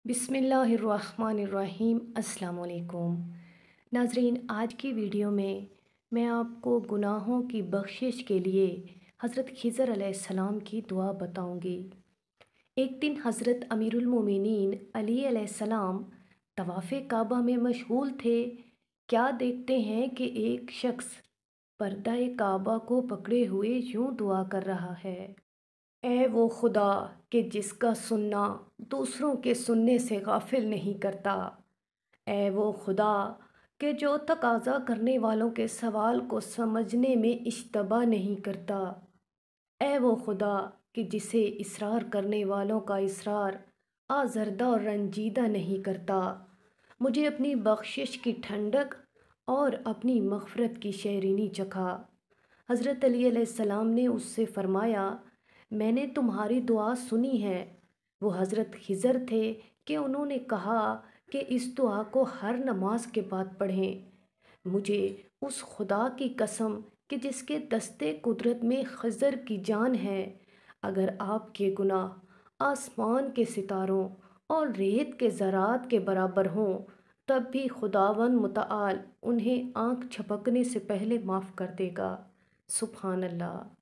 बिस्मिल्लाहिर्रहमानिर्रहीम। अस्सलाम वालेकुम नाज़रीन, आज की वीडियो में मैं आपको गुनाहों की बख्शिश के लिए हज़रत खिज़र अलैहिस्सलाम की दुआ बताऊंगी। एक दिन हज़रत अमीरुल मोमिनीन अली अलैहिस्सलाम तवाफ़े काबा में मशगूल थे। क्या देखते हैं कि एक शख्स पर्दा काबा को पकड़े हुए यूं दुआ कर रहा है, ऐ वो खुदा कि जिसका सुनना दूसरों के सुनने से गाफिल नहीं करता। ऐ वो खुदा कि जो तकाज़ा करने वालों के सवाल को समझने में इश्तबा नहीं करता। ऐ वो खुदा कि जिसे इसरार करने वालों का इसरार आज़रदा और रंजीदा नहीं करता। मुझे अपनी बख्शिश की ठंडक और अपनी मग़फ़िरत की शैरीनी चखा। हज़रत अली अलैहिस्सलाम ने उससे फ़रमाया, मैंने तुम्हारी दुआ सुनी है। वो हज़रत खिज़र थे कि उन्होंने कहा कि इस दुआ को हर नमाज के बाद पढ़ें। मुझे उस खुदा की कसम कि जिसके दस्ते कुदरत में खिज़र की जान है, अगर आपके गुनाह आसमान के सितारों और रेत के ज़रात के बराबर हों, तब भी खुदावंद मुतआल उन्हें आँख झपकने से पहले माफ़ कर देगा। सुभान अल्लाह।